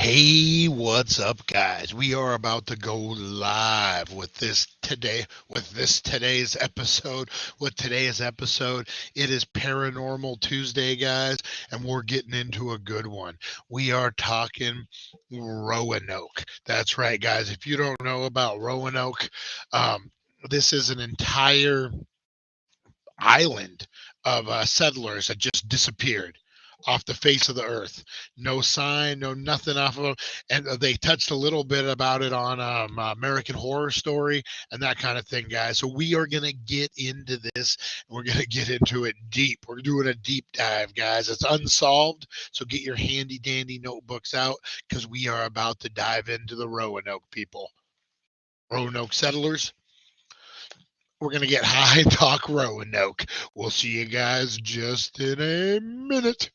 Hey, what's up, guys? We are about to go live with today's episode. It is Paranormal Tuesday, guys, and we're getting into a good one. We are talking Roanoke. That's right, guys. If you don't know about Roanoke, this is an entire island of settlers that just disappeared off the face of the earth. No sign, no nothing off of them. And they touched a little bit about it on American Horror Story and that kind of thing, guys. So we are going to get into this. And we're going to get into it deep. We're doing a deep dive, guys. It's unsolved. So get your handy dandy notebooks out because we are about to dive into the Roanoke people. Roanoke settlers. We're going to get high and talk Roanoke. We'll see you guys just in a minute.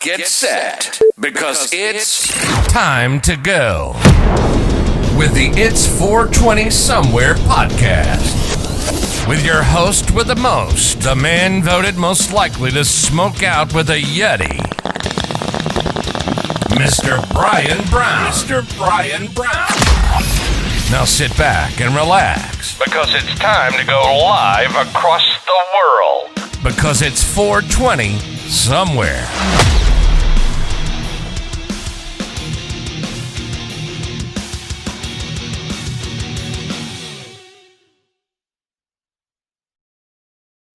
Get set, because it's time to go with the It's 420 Somewhere podcast. With your host with the most, the man voted most likely to smoke out with a Yeti, Mr. Brian Brown. Now sit back and relax, because it's time to go live across the world. Because it's 420 Somewhere.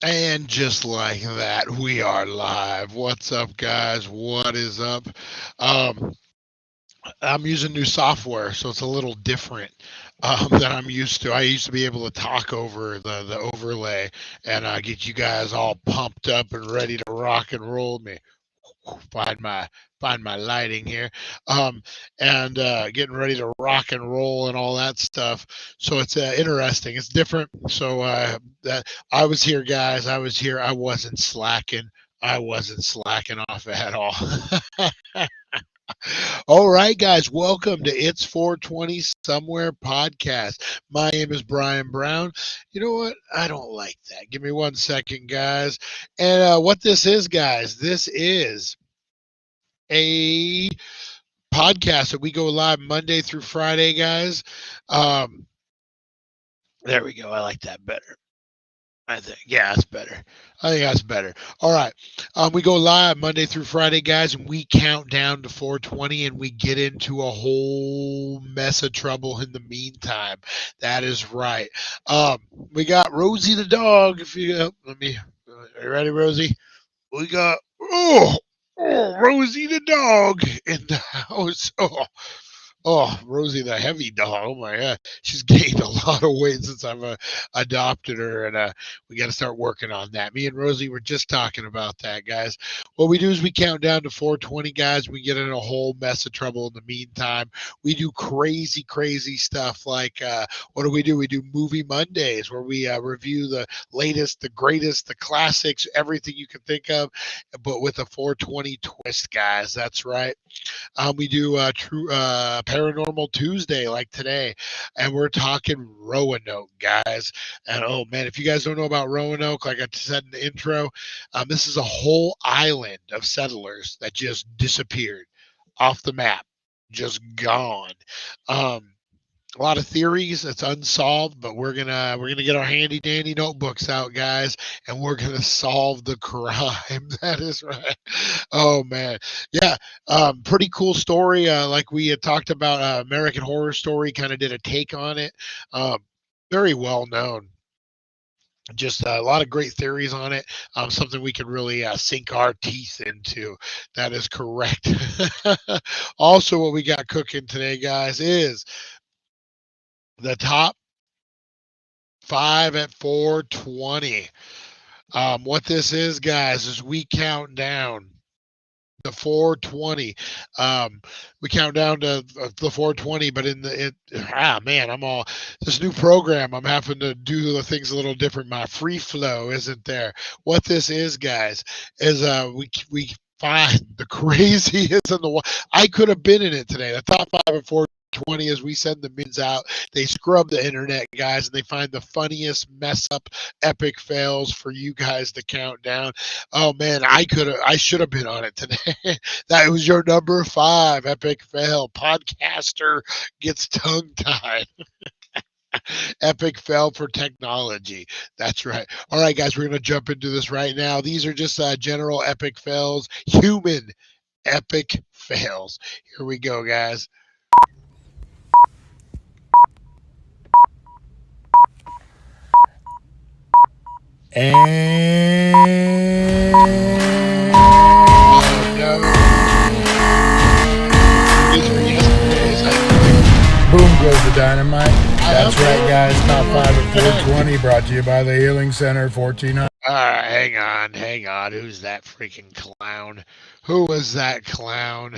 And just like that, we are live. What's up, guys? What is up? I'm using new software, so it's a little different than I'm used to. I used to be able to talk over the overlay and get you guys all pumped up and ready to rock and roll. Me find my lighting here, and getting ready to rock and roll and all that stuff. So it's interesting. It's different. So that I was here, guys. I was here. I wasn't slacking. Off at all. All right, guys, welcome to It's 420 Somewhere podcast. My name is Brian Brown. You know what? I don't like that. Give me 1 second, guys. And what this is, guys, this is a podcast that we go live Monday through Friday, guys. There we go. I like that better. I think, yeah, that's better. I think that's better. All right. We go live Monday through Friday, guys, and we count down to 420 and we get into a whole mess of trouble in the meantime. That is right. We got Rosie the dog. If you let me Are you ready, Rosie? We got Rosie the dog in the house. Rosie the heavy dog. Oh my god, she's gained a lot of weight since I've adopted her, and we got to start working on that. Me and Rosie were just talking about that, guys. What we do is we count down to 420, guys. We get in a whole mess of trouble in the meantime. We do crazy, crazy stuff like what do? We do movie Mondays where we review the latest, the greatest, the classics, everything you can think of, but with a 420 twist, guys. That's right. We do true Paranormal Tuesday like today, and we're talking Roanoke, guys. And oh man, if you guys don't know about Roanoke, like I said in the intro, this is a whole island of settlers that just disappeared off the map, just gone. Um, a lot of theories that's unsolved, but we're gonna get our handy dandy notebooks out, guys, and we're gonna solve the crime. That is right. Oh man, yeah, pretty cool story. Like we had talked about, American Horror Story kind of did a take on it. Um, very well known. Just a lot of great theories on it. Something we can really sink our teeth into. That is correct. Also, what we got cooking today, guys, is the top five at 420. What this is, guys, is we count down the 420. We count down to the 420, but man, I'm all this new program. I'm having to do the things a little different. My free flow isn't there. What this is, guys, is we find the craziest in the world. I could have been in it today. The top five at 420 as we send the mids out. They scrub the internet, guys, and they find the funniest mess up epic fails for you guys to count down. Oh man, I should have been on it today. That was your number five epic fail. Podcaster gets tongue tied. Epic fail for technology. That's right. All right, guys, we're gonna jump into this right now. These are just general epic fails, human epic fails. Here we go, guys. Oh no. These were yesterday's. Boom goes the dynamite. That's I right, guys. Top 5 at 420, brought to you by the Healing Center, 1400. All right, hang on. Who's that freaking clown? Who was that clown?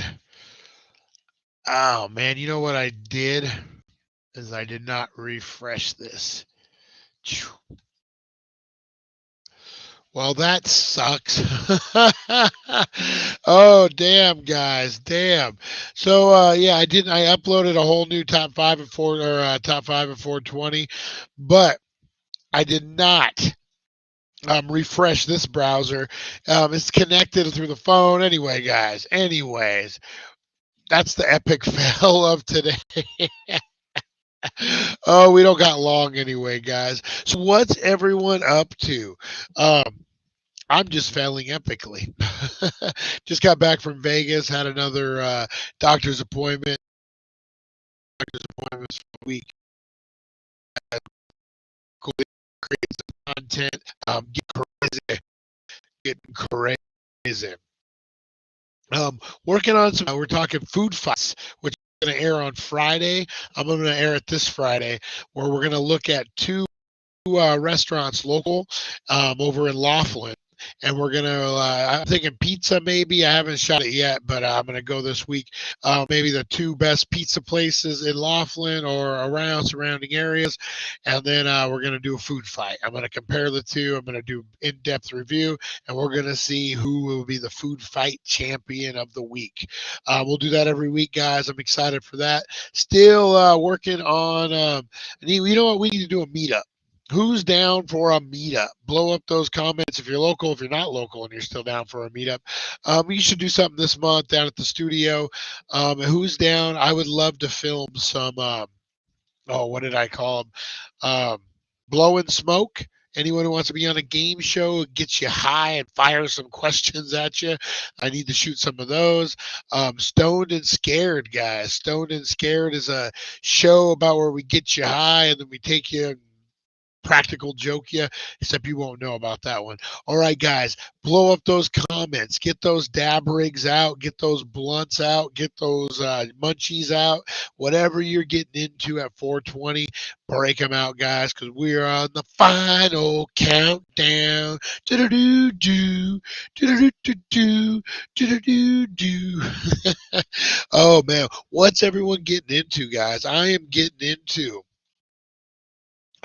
Oh man, you know what I did is I did not refresh this. Phew. Well, that sucks. Oh, damn, guys, damn. So, yeah, I didn't. I uploaded a whole new top five at 420, but I did not refresh this browser. It's connected through the phone. Anyway, guys. Anyways, that's the epic fail of today. Oh, we don't got long anyway, guys. So, what's everyone up to? Um, I'm just failing epically. Just got back from Vegas, had another doctor's appointment. Doctor's appointments for the week. Cool, create some content. Getting crazy. Working on some. We're talking food fights, which is going to air on Friday. I'm going to air it this Friday, where we're going to look at two restaurants local over in Laughlin. And we're gonna. I'm thinking pizza, maybe. I haven't shot it yet, but I'm gonna go this week. Maybe the two best pizza places in Laughlin or around surrounding areas, and then we're gonna do a food fight. I'm gonna compare the two. I'm gonna do in-depth review, and we're gonna see who will be the food fight champion of the week. We'll do that every week, guys. I'm excited for that. Still working on. You know what? We need to do a meetup. Who's down for a meetup? Blow up those comments if you're local. If you're not local and you're still down for a meetup, you should do something this month down at the studio. Who's down? I would love to film some. What did I call them? Blow and smoke. Anyone who wants to be on a game show, gets you high and fire some questions at you. I need to shoot some of those. Stoned and Scared, guys. Stoned and Scared is a show about where we get you high and then we take you practical joke you, except you won't know about that one. All right, guys, blow up those comments, get those dab rigs out, get those blunts out, get those munchies out, whatever you're getting into at 420, break them out, guys, because we are on the final countdown. Do-do-do-do, do-do-do-do-do, do-do-do-do. Oh, man, what's everyone getting into, guys? I am getting into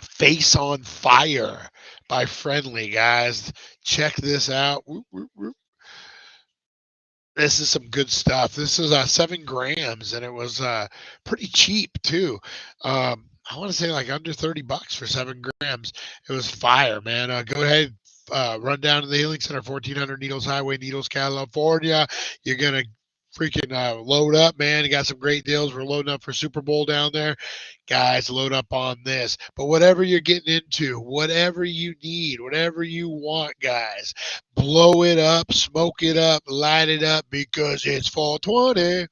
Face on Fire by Friendly, guys. Check this out. This is some good stuff. This is 7 grams, and it was pretty cheap too. I want to say like under $30 for 7 grams. It was fire, man. Go ahead, run down to the Healing Center, 1400 Needles Highway, Needles, California. You're gonna freaking load up, man. You got some great deals. We're loading up for Super Bowl down there. Guys, load up on this. But whatever you're getting into, whatever you need, whatever you want, guys, blow it up, smoke it up, light it up, because it's 420.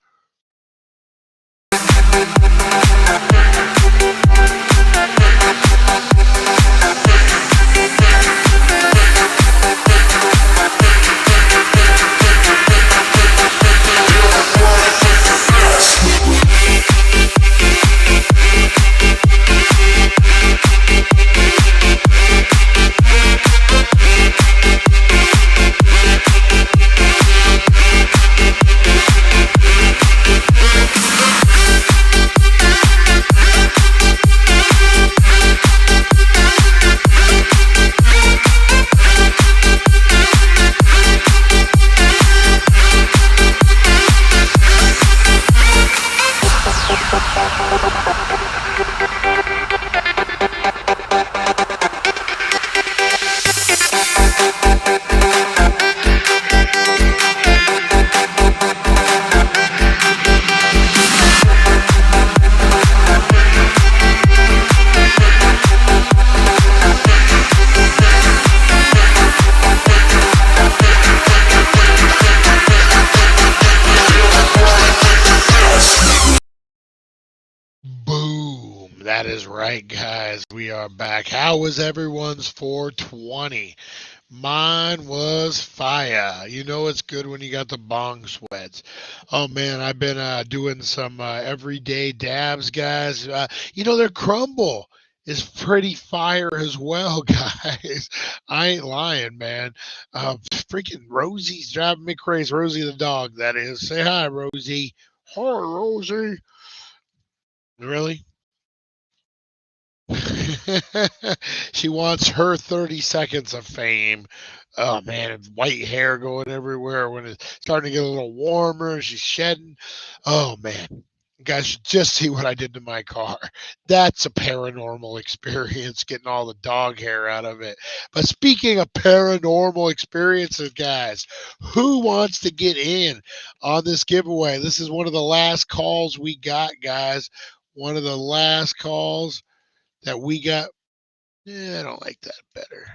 Boom. That is right, guys. We are back. How was everyone's 420? Mine was fire. You know it's good when you got the bong sweats. Oh man, I've been doing some everyday dabs, guys. Their crumble is pretty fire as well, guys. I ain't lying, man. Freaking Rosie's driving me crazy. Rosie the dog, that is. Say hi, Rosie. Hi, Rosie. Really? She wants her 30 seconds of fame. Oh man, and white hair going everywhere when it's starting to get a little warmer. She's shedding. Oh man, you guys should just see what I did to my car. That's a paranormal experience, getting all the dog hair out of it. But speaking of paranormal experiences, guys, who wants to get in on this giveaway? This is one of the last calls we got, guys. One of the last calls that we got. Yeah, I don't like that better.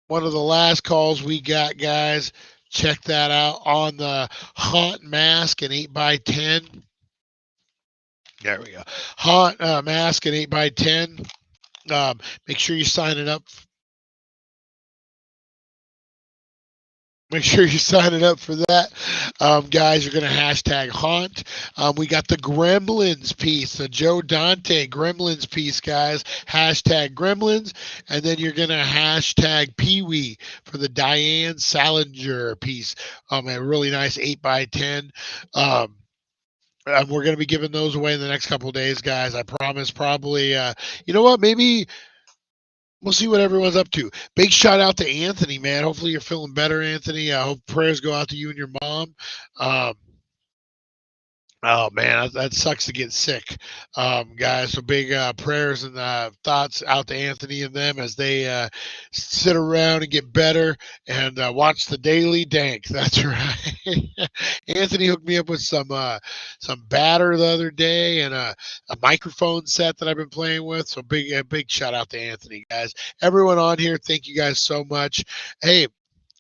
One of the last calls we got, guys. Check that out on the Haunt Mask and 8x10. There we go. Haunt Mask and 8x10. Make sure you sign it up. Make sure you sign it up for that. Guys, you're going to hashtag haunt. We got the Gremlins piece, the Joe Dante Gremlins piece, guys. Hashtag Gremlins. And then you're going to hashtag Pee-wee for the Diane Salinger piece. A really nice 8x10. We're going to be giving those away in the next couple of days, guys. I promise. Probably, you know what? Maybe we'll see what everyone's up to. Big shout out to Anthony, man. Hopefully you're feeling better, Anthony. I hope prayers go out to you and your mom. Oh man, that sucks to get sick, guys. So big prayers and thoughts out to Anthony and them as they sit around and get better and watch the Daily Dank. That's right. Anthony hooked me up with some batter the other day and a microphone set that I've been playing with. So big shout out to Anthony, guys. Everyone on here, thank you guys so much. Hey.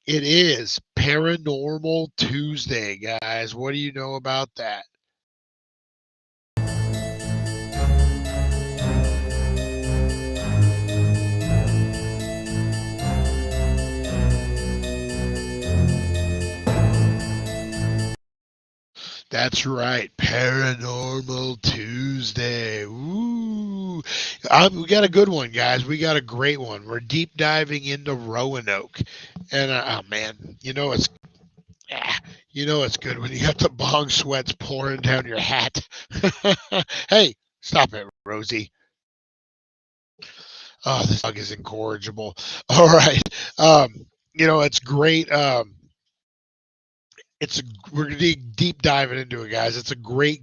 It is Paranormal Tuesday, guys. What do you know about that? That's right, Paranormal Tuesday. Ooh, we got a good one, guys. We got a great one. We're deep diving into Roanoke, and oh man, ah, it's good when you got the bong sweats pouring down your hat. Hey, stop it, Rosie. Oh, this dog is incorrigible. All right, it's great. It's we're deep diving into it, guys. It's a great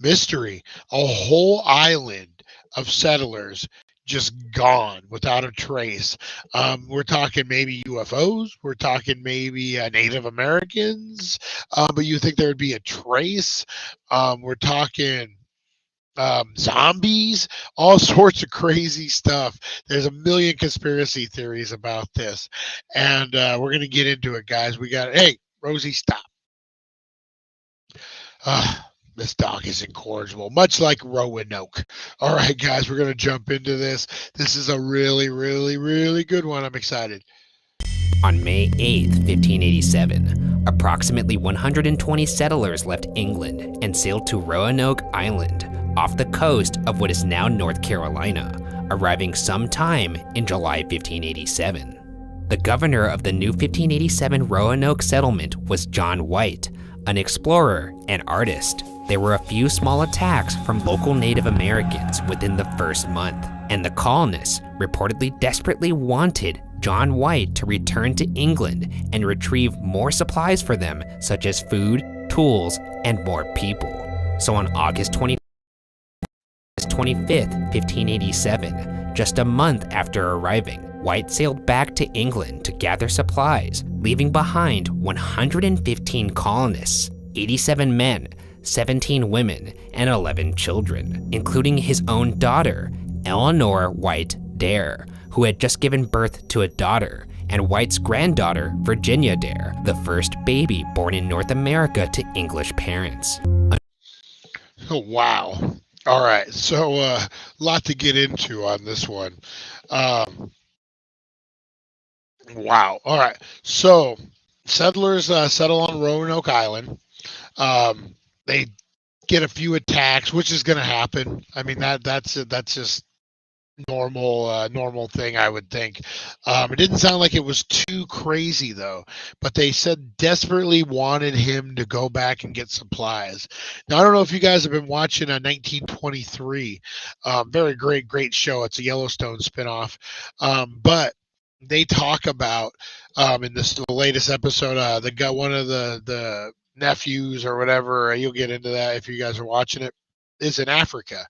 mystery. A whole island of settlers just gone without a trace. We're talking maybe UFOs. We're talking maybe Native Americans. But you think there would be a trace? We're talking zombies, all sorts of crazy stuff. There's a million conspiracy theories about this, and we're gonna get into it, guys. Hey, Rosie, stop. This dog is incorrigible, much like Roanoke. All right, guys, we're going to jump into this. This is a really good one. I'm excited. On May 8, 1587, approximately 120 settlers left England and sailed to Roanoke Island, off the coast of what is now North Carolina, arriving sometime in July 1587. The governor of the new 1587 Roanoke settlement was John White, an explorer and artist. There were a few small attacks from local Native Americans within the first month, and the colonists reportedly desperately wanted John White to return to England and retrieve more supplies for them, such as food, tools, and more people. So on August 25th, 1587, just a month after arriving, White sailed back to England to gather supplies, leaving behind 115 colonists, 87 men, 17 women, and 11 children, including his own daughter, Eleanor White Dare, who had just given birth to a daughter, and White's granddaughter, Virginia Dare, the first baby born in North America to English parents. Oh, wow. All right, so a lot to get into on this one. Wow. All right, so settlers settle on Roanoke Island. They get a few attacks, which is going to happen. I mean that's just normal thing, I would think. It didn't sound like it was too crazy though, but they said desperately wanted him to go back and get supplies. Now I don't know if you guys have been watching 1923. Very great show. It's a Yellowstone spinoff, but they talk about in the latest episode one of the nephews or whatever. You'll get into that if you guys are watching it. Is in Africa.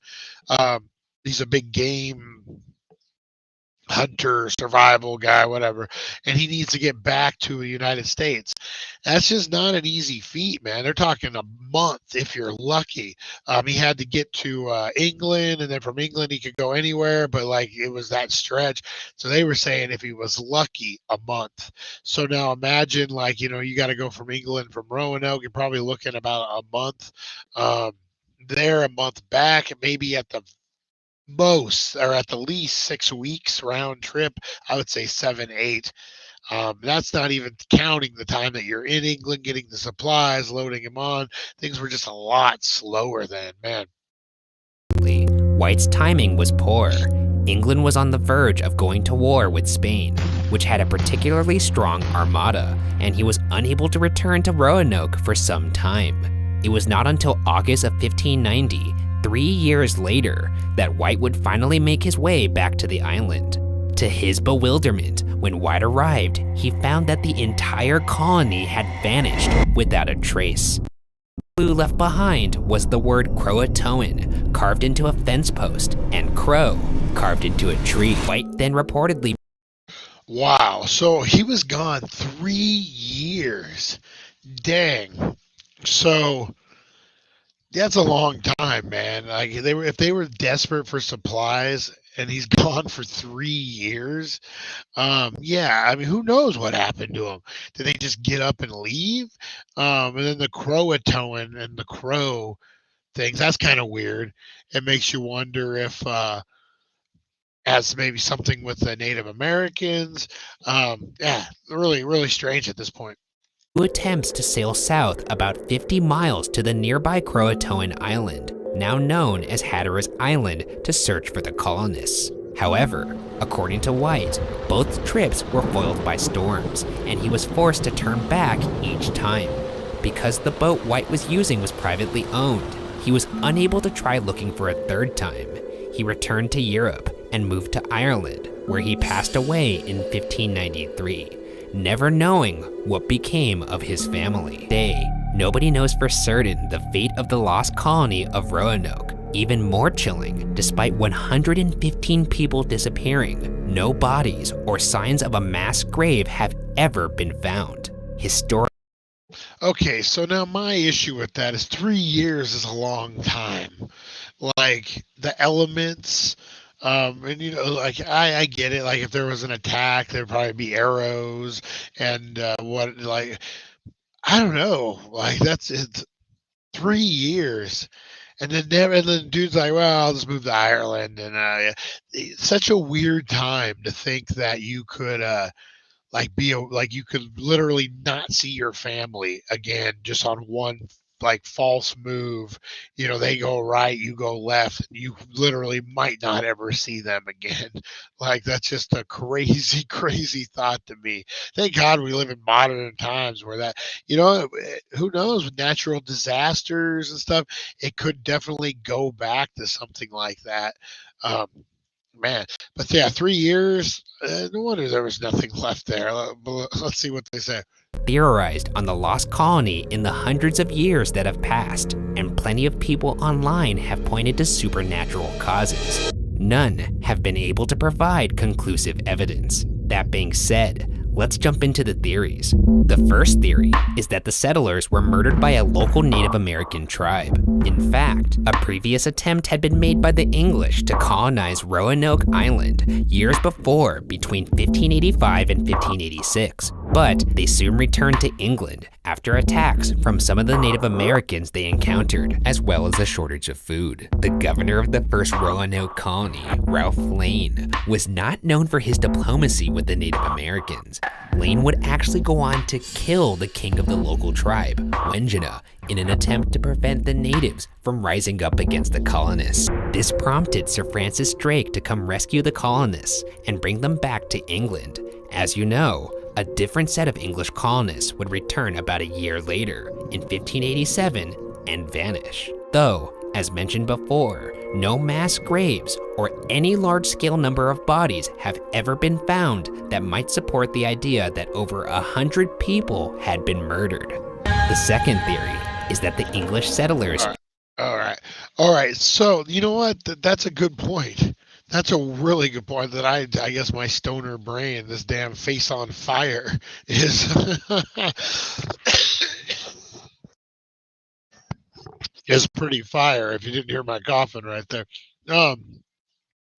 He's a big game hunter, survival guy, whatever, and he needs to get back to the United States. That's just not an easy feat, man. They're talking a month if you're lucky. He had to get to England, and then from England he could go anywhere, but like it was that stretch. So they were saying if he was lucky, a month. So now imagine like you got to go from England from Roanoke. You're probably looking about a month there, a month back, and maybe at the most or at the least 6 weeks round trip. I would say 7 8. That's not even counting the time that you're in England getting the supplies, loading them on. Things were just a lot slower then, man. White's timing was poor. England was on the verge of going to war with Spain, which had a particularly strong armada, and he was unable to return to Roanoke for some time. It was not until August of 1590, 3 years later, that White would finally make his way back to the island. To his bewilderment, when White arrived, he found that the entire colony had vanished without a trace. The clue left behind was the word Croatoan carved into a fence post and crow carved into a tree. White then reportedly. Wow, so he was gone 3 years. Dang. So that's a long time, man. Like if they were desperate for supplies and he's gone for 3 years. Yeah, I mean, who knows what happened to him? Did they just get up and leave? And then the Croatoan and the crow things, that's kind of weird. It makes you wonder if has maybe something with the Native Americans. Yeah, really strange at this point. attempts to sail south about 50 miles to the nearby Croatoan island, now known as Hatteras Island, to search for the colonists. However, according to White, both trips were foiled by storms, and he was forced to turn back each time. Because the boat White was using was privately owned, he was unable to try looking for a third time. He returned to Europe and moved to Ireland, where he passed away in 1593, never knowing what became of his family. Today, nobody knows for certain the fate of the lost colony of Roanoke. Even more chilling, despite 115 people disappearing, no bodies or signs of a mass grave have ever been found. Okay, so now my issue with that is 3 years is a long time. Like the elements, and like I get it. Like if there was an attack, there'd probably be arrows and like I don't know. Like that's it. 3 years. And then dude's like, well, I'll just move to Ireland. And it's such a weird time to think that you could like you could literally not see your family again just on one like false move. They go right, you go left, and you literally might not ever see them again. Like that's just a crazy crazy thought to me. Thank God we live in modern times where that, who knows, with natural disasters and stuff, it could definitely go back to something like that. Man, but yeah, 3 years, no wonder there was nothing left there. Let's see what they say. Theorized on the lost colony in the hundreds of years that have passed, and plenty of people online have pointed to supernatural causes. None have been able to provide conclusive evidence. That being said, let's jump into the theories. The first theory is that the settlers were murdered by a local Native American tribe. In fact, a previous attempt had been made by the English to colonize Roanoke Island years before, between 1585 and 1586. But they soon returned to England after attacks from some of the Native Americans they encountered, as well as a shortage of food. The governor of the first Roanoke colony, Ralph Lane, was not known for his diplomacy with the Native Americans. Lane would actually go on to kill the king of the local tribe, Wengina, in an attempt to prevent the natives from rising up against the colonists. This prompted Sir Francis Drake to come rescue the colonists and bring them back to England. As you know, a different set of English colonists would return about a year later, in 1587, and vanish. Though, as mentioned before, no mass graves or any large-scale number of bodies have ever been found that might support the idea that over 100 people had been murdered. The second theory is that the English settlers... All right. So, you know what? That's a good point. That's a really good point that I guess my stoner brain, this damn face on fire, is is pretty fire. If you didn't hear my coughing right there.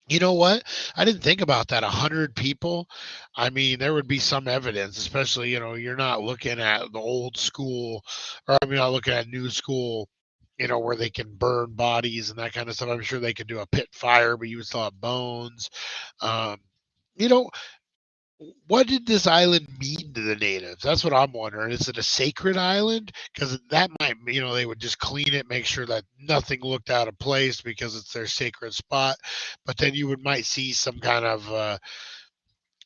You know what? I didn't think about that. 100 people. I mean, there would be some evidence, especially, you're not looking at the old school, or I'm not looking at new school, where they can burn bodies and that kind of stuff. I'm sure they could do a pit fire, but you would still have bones. You know, what did this island mean to the natives? That's what I'm wondering. Is it a sacred island? Because that might, they would just clean it, make sure that nothing looked out of place because it's their sacred spot. But then you might see some kind of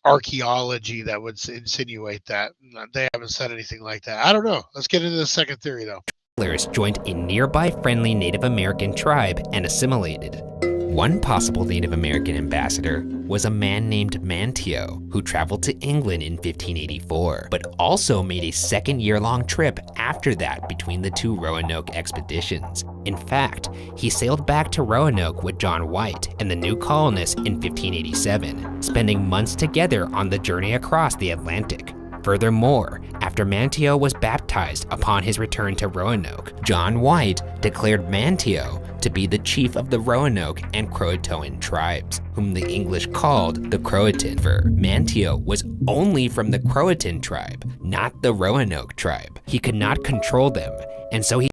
archaeology that would insinuate that. They haven't said anything like that. I don't know. Let's get into the second theory, though. Settlers joined a nearby friendly Native American tribe and assimilated. One possible Native American ambassador was a man named Manteo, who traveled to England in 1584, but also made a second year-long trip after that between the two Roanoke expeditions. In fact, he sailed back to Roanoke with John White and the new colonists in 1587, spending months together on the journey across the Atlantic. Furthermore, after Manteo was baptized upon his return to Roanoke, John White declared Manteo to be the chief of the Roanoke and Croatoan tribes, whom the English called the Croatan. Manteo was only from the Croatan tribe, not the Roanoke tribe. He could not control them, and so he...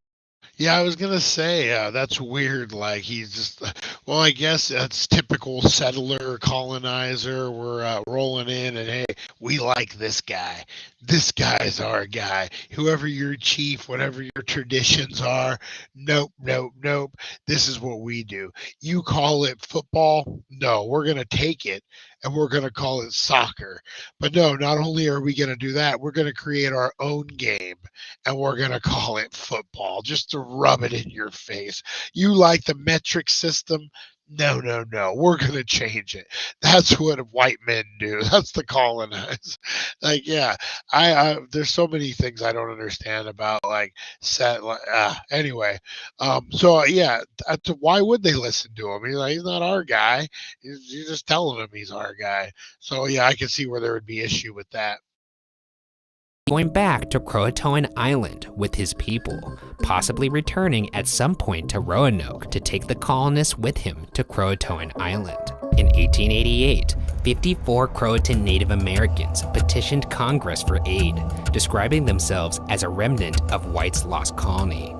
Yeah, I was going to say, that's weird. Like, he's just, Well, I guess that's typical settler colonizer. We're rolling in, and hey, we like this guy. This guy's our guy. Whoever your chief, whatever your traditions are, nope, nope, nope. This is what we do. You call it football? No, we're going to take it and we're going to call it soccer. But no, not only are we going to do that, we're going to create our own game and we're going to call it football just to rub it in your face. You like the metric system? No, no, no. We're gonna change it. That's what white men do. That's the colonize. Like, yeah, I there's so many things I don't understand about like set. Anyway, yeah, why would they listen to him? He's not our guy. You're just telling him he's our guy. So yeah, I can see where there would be issue with that. Going back to Croatoan Island with his people, possibly returning at some point to Roanoke to take the colonists with him to Croatoan Island. In 1888, 54 Croatan Native Americans petitioned Congress for aid, describing themselves as a remnant of whites' lost colony.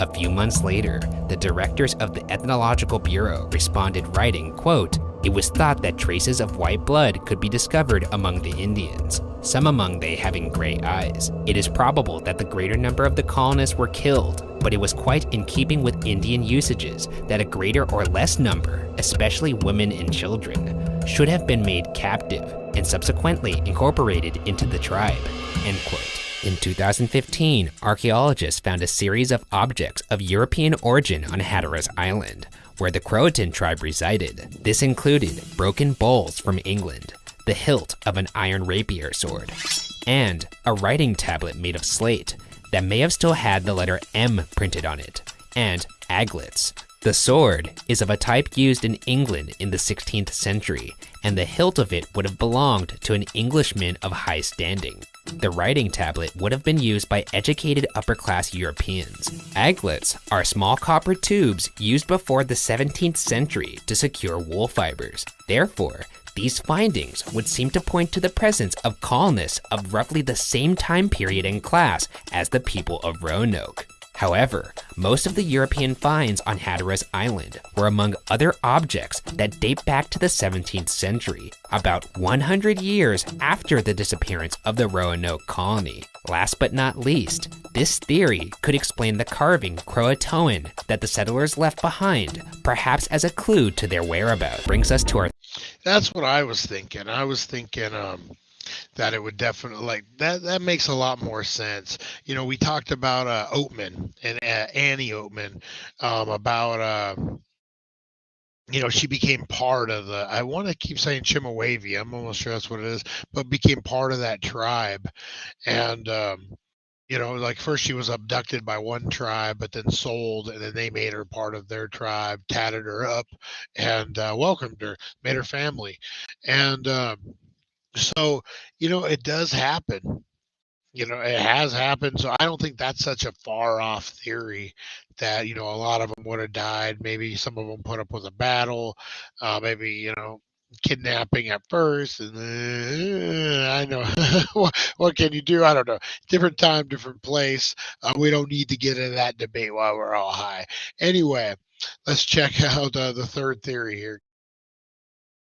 A few months later, the directors of the Ethnological Bureau responded writing, quote, "It was thought that traces of white blood could be discovered among the Indians, some among they having gray eyes. It is probable that the greater number of the colonists were killed, but it was quite in keeping with Indian usages that a greater or less number, especially women and children, should have been made captive and subsequently incorporated into the tribe," end quote. In 2015, archaeologists found a series of objects of European origin on Hatteras Island, where the Croatan tribe resided. This included broken bowls from England, the hilt of an iron rapier sword, and a writing tablet made of slate that may have still had the letter M printed on it, and aglets. The sword is of a type used in England in the 16th century, and the hilt of it would have belonged to an Englishman of high standing. The writing tablet would have been used by educated upper-class Europeans. Aglets are small copper tubes used before the 17th century to secure wool fibers. Therefore, these findings would seem to point to the presence of colonists of roughly the same time period and class as the people of Roanoke. However, most of the European finds on Hatteras Island were among other objects that date back to the 17th century, about 100 years after the disappearance of the Roanoke colony. Last but not least, this theory could explain the carving Croatoan that the settlers left behind, perhaps as a clue to their whereabouts. Brings us to our... That's what I was thinking. That it would definitely like that makes a lot more sense. We talked about Oatman and Annie Oatman, about she became part of the, I want to keep saying Chimawavy, I'm almost sure that's what it is, but became part of that tribe. And like first she was abducted by one tribe, but then sold, and then they made her part of their tribe, tatted her up, and welcomed her, made her family. And so, it does happen. It has happened. So I don't think that's such a far off theory that, a lot of them would have died. Maybe some of them put up with a battle, maybe, kidnapping at first. And I know what can you do? I don't know. Different time, different place. We don't need to get into that debate while we're all high. Anyway, let's check out the third theory here.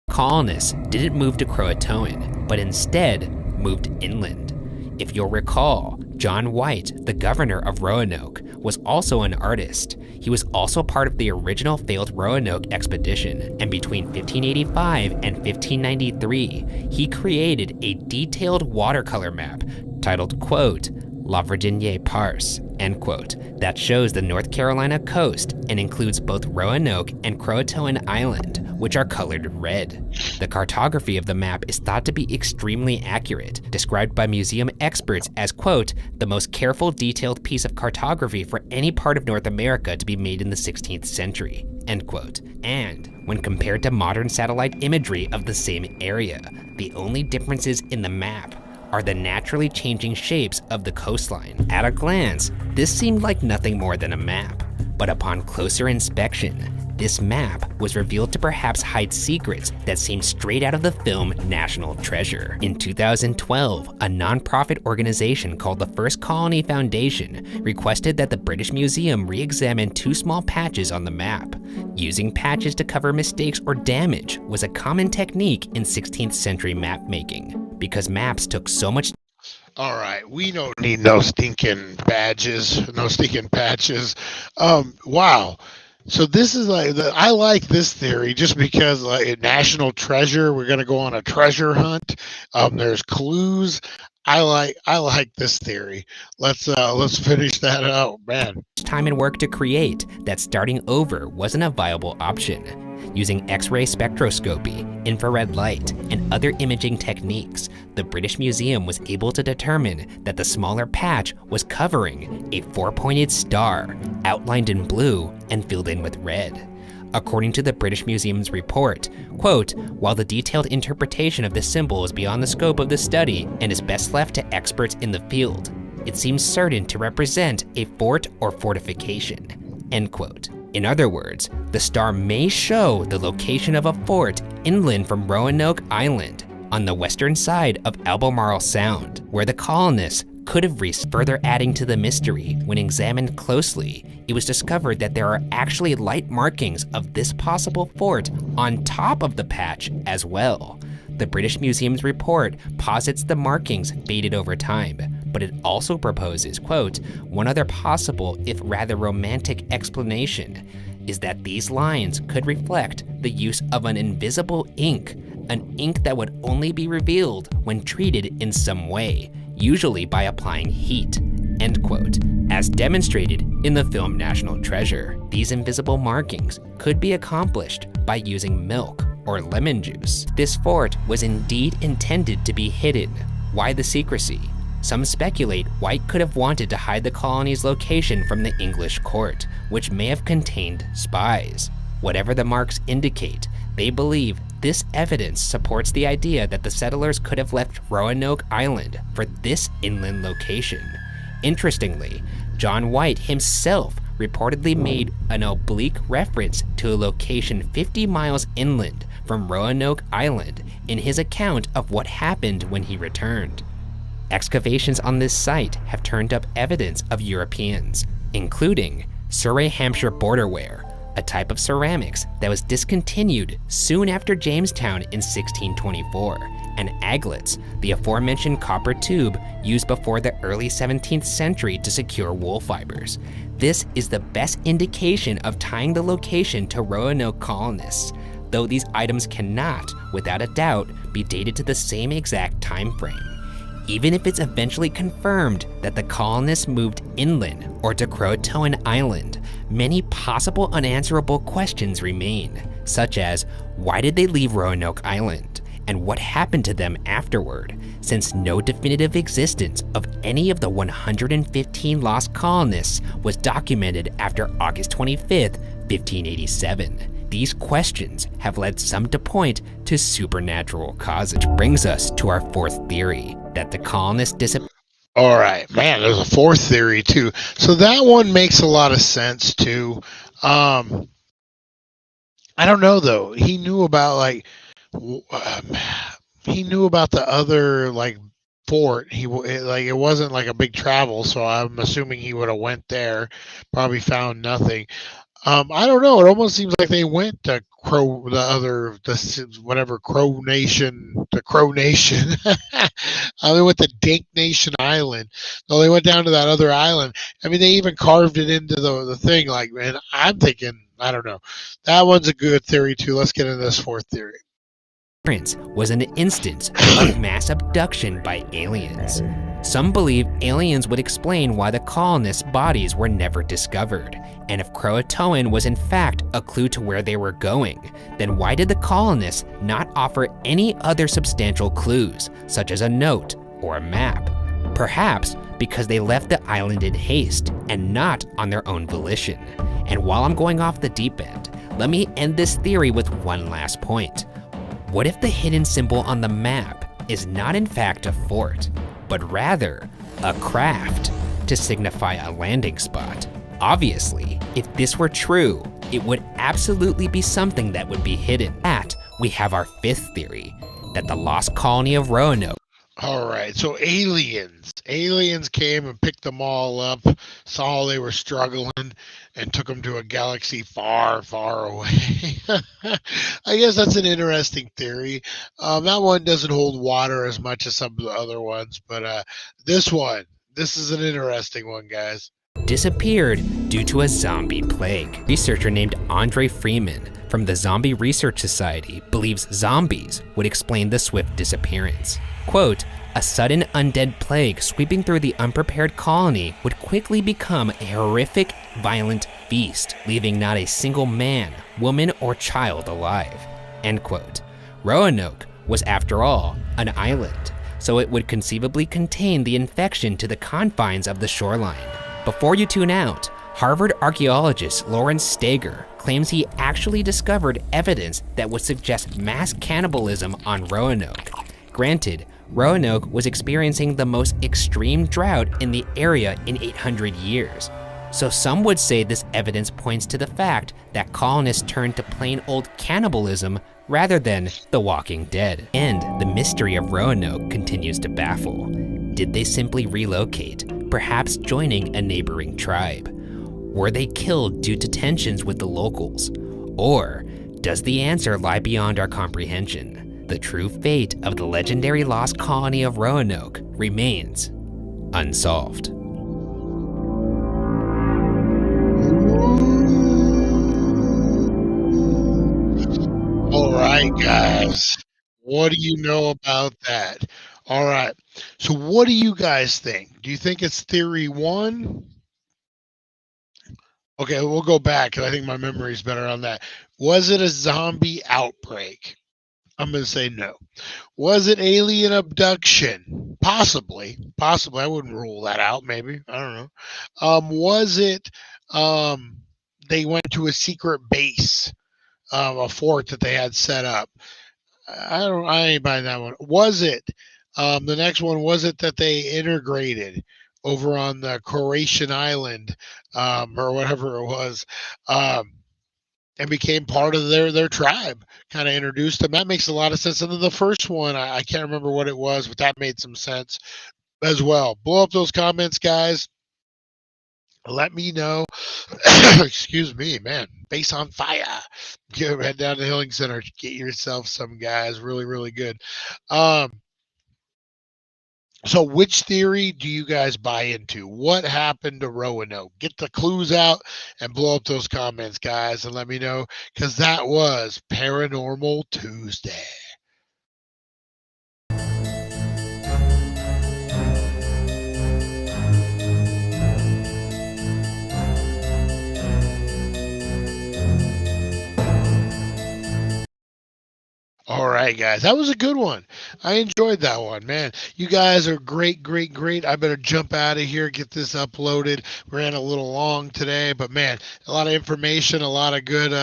Colonists didn't move to Croatoan, but instead moved inland. If you'll recall, John White, the governor of Roanoke, was also an artist. He was also part of the original failed Roanoke expedition, and between 1585 and 1593, he created a detailed watercolor map titled, quote, La Virginie Parse, end quote, that shows the North Carolina coast and includes both Roanoke and Croatoan Island, which are colored red. The cartography of the map is thought to be extremely accurate, described by museum experts as, quote, the most careful detailed piece of cartography for any part of North America to be made in the 16th century, end quote. And when compared to modern satellite imagery of the same area, the only differences in the map are the naturally changing shapes of the coastline. At a glance, this seemed like nothing more than a map, but upon closer inspection, This map was revealed to perhaps hide secrets that seemed straight out of the film National Treasure. In 2012, a non-profit organization called the First Colony Foundation requested that the British Museum re-examine 2 small patches on the map. Using patches to cover mistakes or damage was a common technique in 16th century map making. Because maps took so much. All right, we don't need no stinking badges, no stinking patches. Wow. So this is I like this theory just because like National Treasure, we're gonna go on a treasure hunt. There's clues. I like this theory. Let's finish that out, man. Time and work to create that starting over wasn't a viable option. Using X-ray spectroscopy, infrared light, and other imaging techniques, the British Museum was able to determine that the smaller patch was covering a 4-pointed star, outlined in blue and filled in with red. According to the British Museum's report, quote, "While the detailed interpretation of this symbol is beyond the scope of the study and is best left to experts in the field, it seems certain to represent a fort or fortification," end quote. In other words, the star may show the location of a fort inland from Roanoke Island on the western side of Albemarle Sound, where the colonists could have reached. Further adding to the mystery, when examined closely, it was discovered that there are actually light markings of this possible fort on top of the patch as well. The British Museum's report posits the markings faded over time, but it also proposes, quote, "One other possible, if rather romantic explanation is that these lines could reflect the use of an invisible ink, an ink that would only be revealed when treated in some way, usually by applying heat," end quote. As demonstrated in the film National Treasure, these invisible markings could be accomplished by using milk or lemon juice. This fort was indeed intended to be hidden. Why the secrecy? Some speculate White could have wanted to hide the colony's location from the English court, which may have contained spies. Whatever the marks indicate, they believe this evidence supports the idea that the settlers could have left Roanoke Island for this inland location. Interestingly, John White himself reportedly made an oblique reference to a location 50 miles inland from Roanoke Island in his account of what happened when he returned. Excavations on this site have turned up evidence of Europeans, including Surrey Hampshire borderware, a type of ceramics that was discontinued soon after Jamestown in 1624, and aglets, the aforementioned copper tube used before the early 17th century to secure wool fibers. This is the best indication of tying the location to Roanoke colonists, though these items cannot, without a doubt, be dated to the same exact time frame. Even if it's eventually confirmed that the colonists moved inland or to Croatoan Island, many possible unanswerable questions remain, such as why did they leave Roanoke Island, and what happened to them afterward, since no definitive existence of any of the 115 lost colonists was documented after August 25th, 1587. These questions have led some to point to supernatural causes, which brings us to our fourth theory, that the colonists disappeared. All right, man, there's a fourth theory too. So that one makes a lot of sense too. I don't know though. He knew about he knew about the other fort. It wasn't like a big travel, so I'm assuming he would have went there, probably found nothing. I don't know. It almost seems like they went to Crow Nation. They went to Dink Nation Island. No, they went down to that other island. I mean, they even carved it into the thing. Like, man, I'm thinking, I don't know. That one's a good theory too. Let's get into this fourth theory. Was an instance of mass abduction by aliens. Some believe aliens would explain why the colonists' bodies were never discovered. And if Croatoan was in fact a clue to where they were going, then why did the colonists not offer any other substantial clues, such as a note or a map? Perhaps because they left the island in haste and not on their own volition. And while I'm going off the deep end, let me end this theory with one last point. What if the hidden symbol on the map is not in fact a fort, but rather a craft to signify a landing spot? Obviously, if this were true, it would absolutely be something that would be hidden. That we have our fifth theory, that the lost colony of Roanoke. All right, so aliens came and picked them all up, saw they were struggling, and took them to a galaxy far, far away. I guess that's an interesting theory. That one doesn't hold water as much as some of the other ones, but this is an interesting one, guys. Disappeared due to a zombie plague. Researcher named Andre Freeman from the Zombie Research Society believes zombies would explain the swift disappearance. Quote, a sudden undead plague sweeping through the unprepared colony would quickly become a horrific, violent feast, leaving not a single man, woman, or child alive. End quote. Roanoke was, after all, an island, so it would conceivably contain the infection to the confines of the shoreline. Before you tune out, Harvard archaeologist Lawrence Steger claims he actually discovered evidence that would suggest mass cannibalism on Roanoke. Granted, Roanoke was experiencing the most extreme drought in the area in 800 years. So some would say this evidence points to the fact that colonists turned to plain old cannibalism rather than The Walking Dead. And the mystery of Roanoke continues to baffle. Did they simply relocate, perhaps joining a neighboring tribe? Were they killed due to tensions with the locals? Or does the answer lie beyond our comprehension? The true fate of the legendary lost colony of Roanoke remains unsolved. All right, guys. What do you know about that? All right. So what do you guys think? Do you think it's theory 1? Okay, we'll go back because I think my memory is better on that. Was it a zombie outbreak? I'm going to say no. Was it alien abduction? Possibly. I wouldn't rule that out, maybe. I don't know. Was it they went to a secret base, a fort that they had set up? I ain't buying that one. Was it the next one? Was it that they integrated over on the Croatian island, or whatever it was, and became part of their tribe, kind of introduced them? That makes a lot of sense. And then the first one, I can't remember what it was, but that made some sense as well. Blow up those comments, guys. Let me know. Excuse me, man. Base on fire. Head down to the Healing Center. Get yourself some, guys. Really, really good. So which theory do you guys buy into? What happened to Roanoke? Get the clues out and blow up those comments, guys, and let me know, because that was Paranormal Tuesday. All right, guys. That was a good one. I enjoyed that one, man. You guys are great. I better jump out of here, get this uploaded. Ran a little long today, but man, a lot of information, a lot of good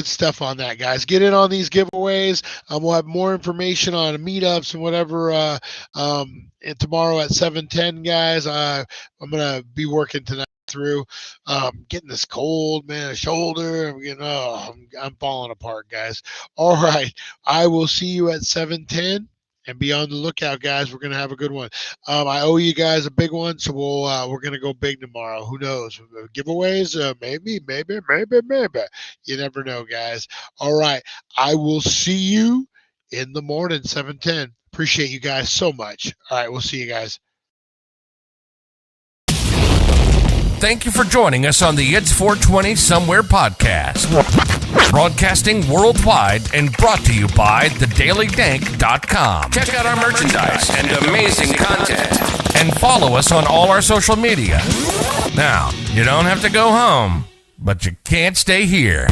stuff on that, guys. Get in on these giveaways. We'll have more information on meetups and whatever and tomorrow at 7:10, guys. I'm gonna be working tonight through getting this cold, man, shoulder. I'm falling apart, guys. All right, I will see you at 7:10 and be on the lookout, guys. We're gonna have a good one. I owe you guys a big one, so we're gonna go big tomorrow. Who knows? Giveaways, maybe. You never know, guys. All right, I will see you in the morning, 7:10. Appreciate you guys so much. All right, we'll see you guys. Thank you for joining us on the It's 420 Somewhere podcast. Broadcasting worldwide and brought to you by thedailydank.com. Check out our merchandise and amazing content. And follow us on all our social media. Now, you don't have to go home, but you can't stay here.